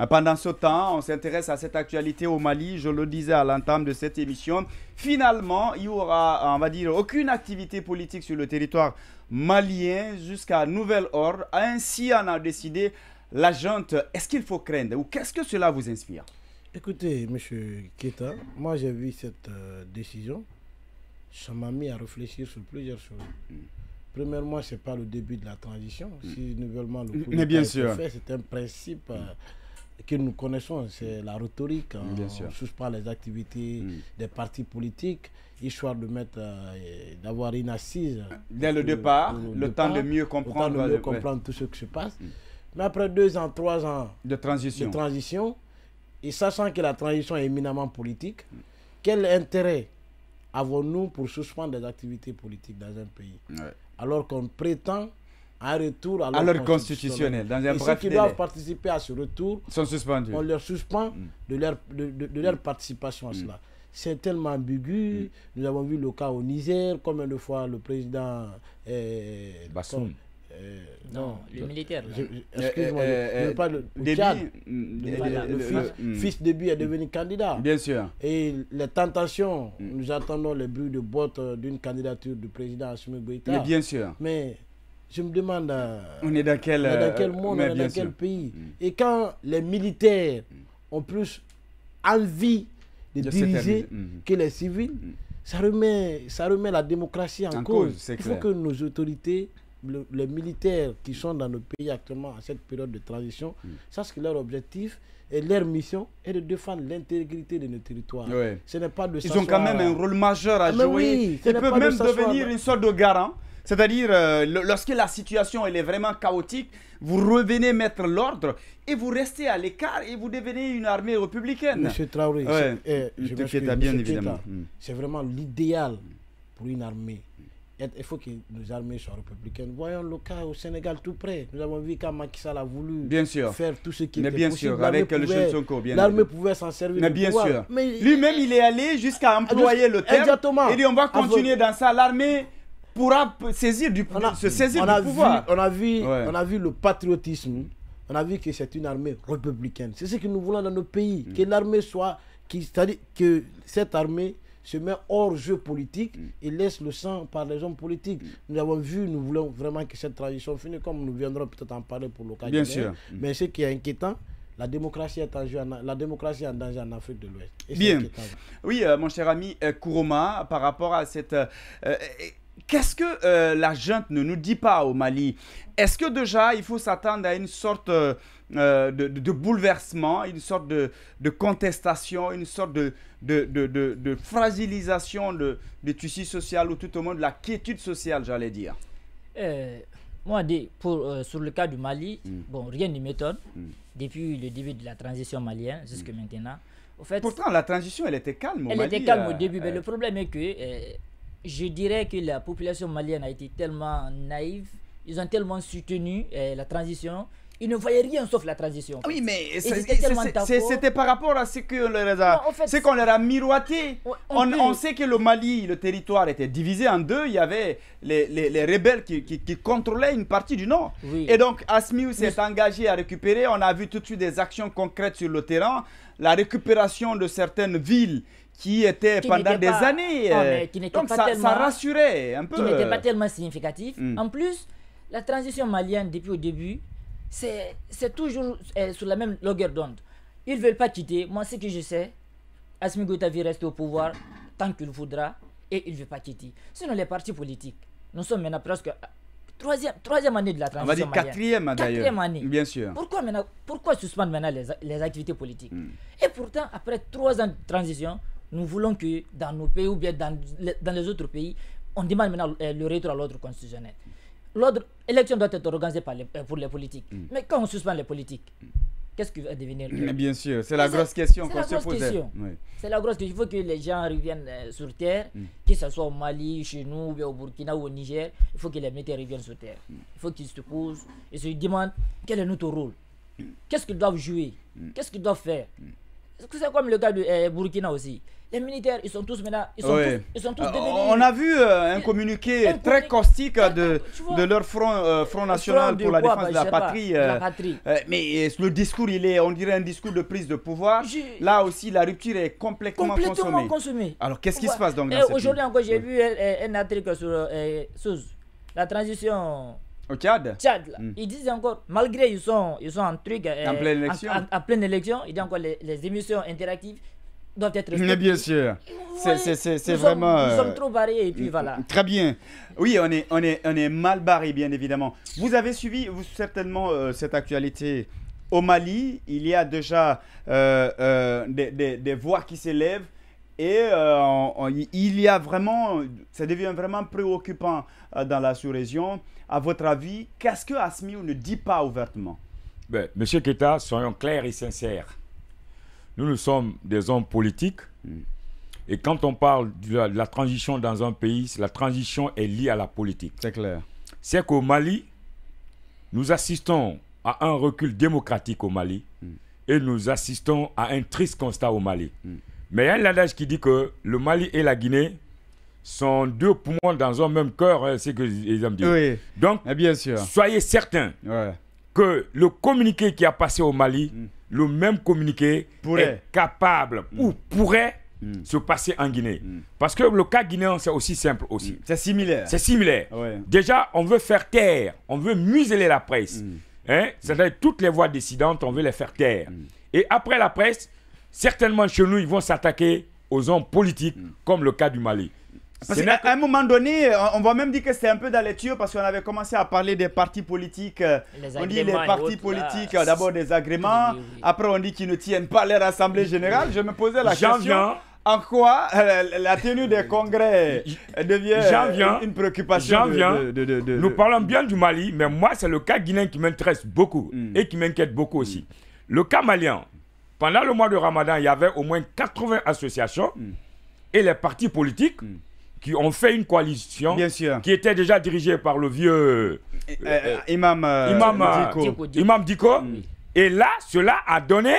Pendant ce temps, on s'intéresse à cette actualité au Mali. Je le disais à l'entame de cette émission. Finalement, il y aura, on va dire, aucune activité politique sur le territoire malien jusqu'à nouvel ordre. Ainsi, on a décidé la junte. Est-ce qu'il faut craindre ou qu'est-ce que cela vous inspire? Écoutez, M. Keita, moi j'ai vu cette décision. Ça m'a mis à réfléchir sur plusieurs choses. Premièrement, ce n'est pas le début de la transition. Si nouvellement le coup d'État est fait, c'est un principe que nous connaissons, c'est la rhétorique. On suspend les activités des partis politiques, histoire de mettre, d'avoir une assise. Dès le départ, le temps de mieux comprendre, tout ce qui se passe. Mais après 2 ans, 3 ans de transition, et sachant que la transition est éminemment politique, quel intérêt avons-nous pour suspendre des activités politiques dans un pays alors qu'on prétend un retour à l'ordre constitutionnel dans un et ceux qui doivent participer à ce retour sont suspendus. On leur suspend de leur participation à cela. C'est tellement ambigu. Nous avons vu le cas au Niger, combien de fois le président Bassoum. Non, le militaire. Excuse-moi, je parle du Tchad. Le fils Déby est devenu candidat. Bien sûr. Et les tentations, nous attendons les bruits de botte d'une candidature du président Assimi Goïta. Mais bien sûr. Mais je me demande, on est dans quel monde, on est dans quel pays? Et quand les militaires ont plus envie de diriger que les civils, ça remet la démocratie en cause. Il faut que nos autorités, les militaires qui sont dans nos pays actuellement à cette période de transition, sachent que leur objectif et leur mission est de défendre l'intégrité de nos territoires. Ce n'est pas de Ils ont quand même un rôle majeur à jouer. Ils peuvent même devenir une sorte de garant. C'est-à-dire, lorsque la situation elle est vraiment chaotique, vous revenez mettre l'ordre et vous restez à l'écart et vous devenez une armée républicaine. Monsieur Traoré, c'est vraiment l'idéal pour une armée. Il faut que nos armées soient républicaines. Voyons le cas au Sénégal tout près. Nous avons vu quand Macky Sall a voulu faire tout ce qui était possible. Avec le jeune Sonko, l'armée pouvait s'en servir. Mais bien sûr. Lui-même, il est allé jusqu'à employer le terme. Exactement. Il dit on va continuer dans ça. L'armée pourra se saisir du pouvoir. On a vu le patriotisme. On a vu que c'est une armée républicaine. C'est ce que nous voulons dans nos pays. Que l'armée soit... C'est-à-dire que cette armée se met hors jeu politique et laisse le sang par les hommes politiques. Nous avons vu, nous voulons vraiment que cette transition finisse, comme nous viendrons peut-être en parler pour le cas. Bien sûr. Mais ce qui est inquiétant, la démocratie est en danger en Afrique de l'Ouest. Bien. Oui, mon cher ami Kourouma, par rapport à cette... qu'est-ce que la junte ne nous dit pas au Mali? Est-ce que déjà, il faut s'attendre à une sorte de bouleversement, une sorte de contestation, une sorte de fragilisation du tissu social ou tout au moins de la quiétude sociale, j'allais dire? Moi, sur le cas du Mali, bon, rien ne m'étonne depuis le début de la transition malienne jusqu'à maintenant. Au fait, pourtant, la transition, elle était calme au Mali. Elle était calme au début, mais le problème est que je dirais que la population malienne a été tellement naïve, ils ont tellement soutenu la transition, ils ne voyaient rien sauf la transition. Oui, mais c'était par rapport à ce qu'on leur a miroité. On sait que le Mali, le territoire était divisé en deux. Il y avait les rebelles qui contrôlaient une partie du nord. Oui. Et donc, Assimi s'est engagé à récupérer. On a vu tout de suite des actions concrètes sur le terrain. La récupération de certaines villes qui étaient pendant des années. Donc, ça rassurait un peu. Qui n'était pas tellement significatif. En plus, la transition malienne, depuis le début, c'est toujours sur la même longueur d'onde. Ils ne veulent pas quitter. Moi, ce que je sais, Assimi Goïta va rester au pouvoir tant qu'il voudra et il ne veut pas quitter. Sinon, les partis politiques, nous sommes maintenant presque troisième année de la transition malienne. On va dire quatrième d'ailleurs. Quatrième année. Bien sûr. Pourquoi suspendre maintenant les activités politiques? Et pourtant, après 3 ans de transition, nous voulons que dans nos pays ou bien dans les autres pays, on demande maintenant le retour à l'ordre constitutionnel. L'élection doit être organisée pour les politiques. Mais quand on suspend les politiques, qu'est-ce qui va devenir? Mais bien sûr, c'est la grosse question qu'on se pose. C'est la grosse question. Il faut que les gens reviennent sur terre, que ce soit au Mali, chez nous, ou bien au Burkina ou au Niger. Il faut que les militaires reviennent sur terre. Il faut qu'ils se posent et se demandent quel est notre rôle. Qu'est-ce qu'ils doivent jouer? Qu'est-ce qu'ils doivent faire? C'est comme le cas de Burkina aussi. Les militaires, ils sont tous maintenant, ils sont tous devenus... On a vu un communiqué très caustique de leur front national pour la défense de la patrie. Mais le discours, on dirait un discours de prise de pouvoir. Là aussi, la rupture est complètement consommée. Alors, qu'est-ce qui se passe donc dans cette aujourd'hui encore, j'ai lu un article sur la transition... Au Tchad, là. Ils disent encore, malgré ils sont en truc, en pleine élection, ils disent encore les émissions interactives doivent être respectées. Mais bien sûr, c'est vraiment... Nous sommes trop barrés et puis voilà. Très bien. Oui, on est mal barrés, bien évidemment. Vous avez suivi certainement cette actualité au Mali. Il y a déjà des voix qui s'élèvent. Et il y a vraiment, ça devient vraiment préoccupant dans la sous-région. À votre avis, qu'est-ce que Assmiou ne dit pas ouvertement? Monsieur Keita, soyons clairs et sincères. Nous sommes des hommes politiques. Et quand on parle de la transition dans un pays, la transition est liée à la politique. C'est clair. C'est qu'au Mali, nous assistons à un recul démocratique au Mali. Et nous assistons à un triste constat au Mali. Mais il y a un adage qui dit que le Mali et la Guinée sont deux poumons dans un même cœur, c'est ce que les hommes disent. Oui. Donc, bien sûr, soyez certains que le communiqué qui a passé au Mali, le même communiqué est capable ou pourrait se passer en Guinée. Parce que le cas guinéen, c'est aussi simple aussi. C'est similaire. C'est similaire. Déjà, on veut faire taire, on veut museler la presse. C'est-à-dire toutes les voix dissidentes, on veut les faire taire. Et après la presse, certainement chez nous, ils vont s'attaquer aux hommes politiques, comme le cas du Mali. Parce qu'à un moment donné, on va même dire que c'était un peu dans les tuyaux parce qu'on avait commencé à parler des partis politiques. On dit les partis politiques, d'abord des agréments. Après, on dit qu'ils ne tiennent pas leur assemblée générale. Je me posais la question. En quoi la tenue des congrès devient une préoccupation Nous parlons bien du Mali, mais moi, c'est le cas guinéen qui m'intéresse beaucoup et qui m'inquiète beaucoup aussi. Le cas malien, pendant le mois de Ramadan, il y avait au moins 80 associations et les partis politiques qui ont fait une coalition qui était déjà dirigée par le vieux Imam Diko. Et là, cela a donné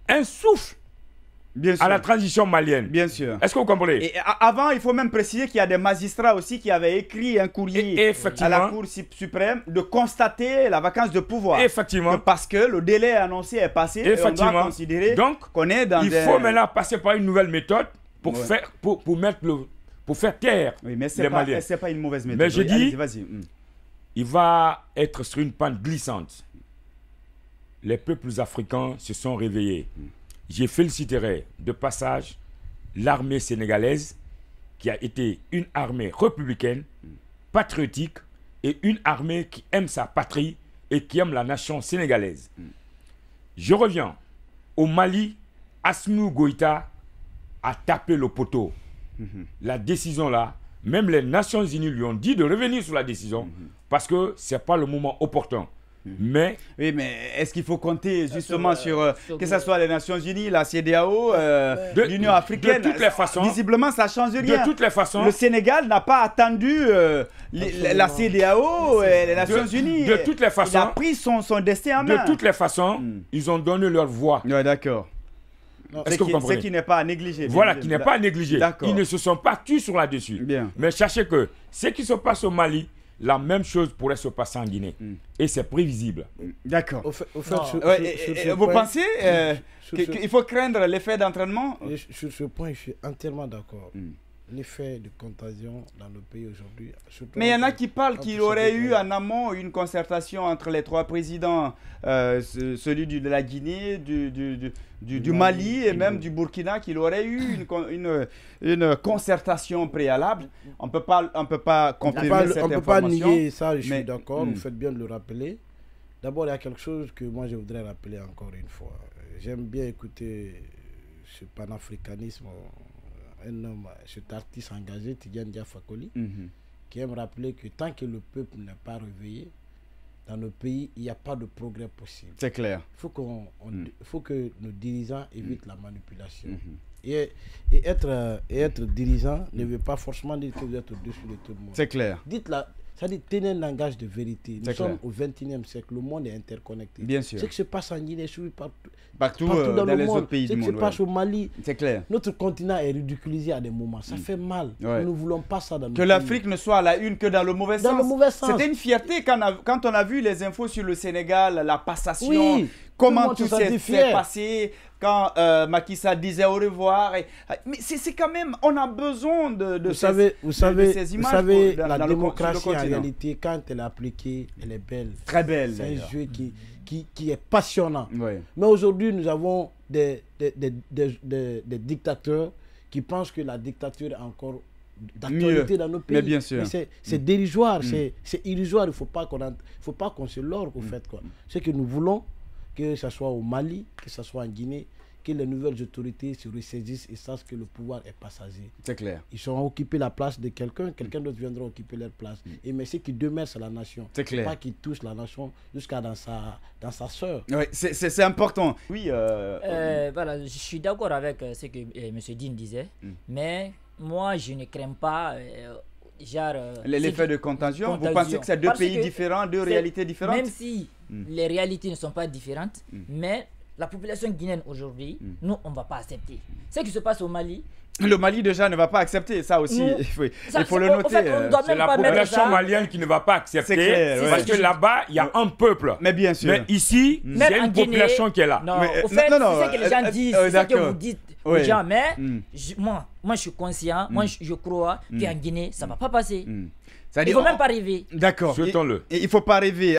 un souffle à la transition malienne. Bien sûr. Est-ce que vous comprenez? Et avant, il faut même préciser qu'il y a des magistrats aussi qui avaient écrit un courrier à la Cour suprême de constater la vacance de pouvoir. Effectivement. Parce que le délai annoncé est passé. Effectivement. Et on doit considérer qu'on est dans il faut maintenant passer par une nouvelle méthode pour faire taire les Maliens. C'est pas une mauvaise méthode. Mais je dis, il va être sur une pente glissante. Les peuples africains se sont réveillés. Je féliciterai de passage l'armée sénégalaise qui a été une armée républicaine, patriotique et une armée qui aime sa patrie et qui aime la nation sénégalaise. Je reviens. Au Mali, Assmiou Goïta a tapé le poteau. La décision là, même les Nations Unies lui ont dit de revenir sur la décision parce que ce n'est pas le moment opportun. Mais oui, mais est-ce qu'il faut compter justement sur que ce soit les Nations Unies, la CEDEAO, l'Union africaine? De toutes les façons. Visiblement, ça ne change rien. De toutes les façons. Le Sénégal n'a pas attendu la CEDEAO et les Nations Unies. De toutes les façons. Il a pris son destin en main. De toutes les façons, ils ont donné leur voix. Oui, d'accord. Ce qui n'est pas à négliger. Voilà, qui n'est pas à négliger. Ils ne se sont pas tus sur là-dessus. Mais sachez que ce qui se passe au Mali, la même chose pourrait se passer en Guinée. Et c'est prévisible. D'accord. Vous pensez qu'il faut craindre l'effet d'entraînement? Sur ce point, je suis entièrement d'accord. L'effet de contagion dans le pays aujourd'hui. Mais il y en a qui parlent qu'il aurait eu en amont une concertation entre les trois présidents, celui de la Guinée, du Mali et même du Burkina, qu'il aurait eu une concertation préalable. On ne peut pas confirmer cette information. On ne peut pas nier ça, je suis d'accord, vous faites bien de le rappeler. D'abord, il y a quelque chose que moi je voudrais rappeler encore une fois. J'aime bien écouter ce panafricanisme. Un homme, cet artiste engagé, Tidiane Diafakoli, qui aime rappeler que tant que le peuple n'est pas réveillé, dans le pays, il n'y a pas de progrès possible. C'est clair. Il faut que nos dirigeants évitent la manipulation. Et être dirigeant ne veut pas forcément dire que vous êtes au-dessus de tout le monde. C'est clair. C'est-à-dire, tenez un langage de vérité. Nous sommes au 21e siècle, le monde est interconnecté. Bien sûr. Ce qui se passe en Guinée, partout dans les le monde, autres pays ce du qui monde. se passe au Mali. C'est clair. Notre continent est ridiculisé à des moments. Ça fait mal. Ouais. Nous ne voulons pas ça dans notre Que pays. l'Afrique ne soit à la une que dans le mauvais Dans sens. le mauvais sens. C'était une fierté quand on a vu les infos sur le Sénégal, la passation, Oui, comment tout tout le monde se sentit s'est fier. passé, quand Macky Sall disait au revoir. Mais c'est quand même, on a besoin de ces images la démocratie sur le en continent. réalité, quand elle est appliquée, elle est belle. Très belle. C'est un d'ailleurs. jeu qui est passionnant. Ouais. Mais aujourd'hui, nous avons des dictateurs qui pensent que la dictature est encore d'actualité dans nos pays. Mais bien sûr. Mais c'est dérisoire, c'est illusoire. Il ne faut pas qu'on se leurre au fait. Quoi. Ce que nous voulons, que ce soit au Mali, que ce soit en Guinée, que les nouvelles autorités se ressaisissent et sachent que le pouvoir est passager. C'est clair. Ils auront occupé la place de quelqu'un d'autre viendra occuper leur place. Et mais ce qui demeure, c'est la nation. C'est clair. Pas qu'ils touchent la nation jusqu'à dans sa sœur. Ouais, c'est important. Oui. Voilà, je suis d'accord avec ce que M. Dean disait, mais moi, je ne crains pas l'effet de contagion. Vous pensez que c'est deux pays différents, deux réalités différentes? Même si les réalités ne sont pas différentes, mais la population guinéenne aujourd'hui, nous, on ne va pas accepter. Ce qui se passe au Mali. Le Mali déjà ne va pas accepter ça aussi. Il faut le noter. C'est la population malienne qui ne va pas accepter. Clair, parce que là-bas, il y a un peuple. Mais bien sûr. Mais ici, il y a une population qui est là. Non, au fait, c'est ce que les gens disent, c'est ce que vous dites aux gens. Mais moi, je suis conscient, moi, je crois qu'en Guinée, ça ne va pas passer. Il ne faut même pas rêver. D'accord. Souhaitons-le. Il ne faut pas rêver.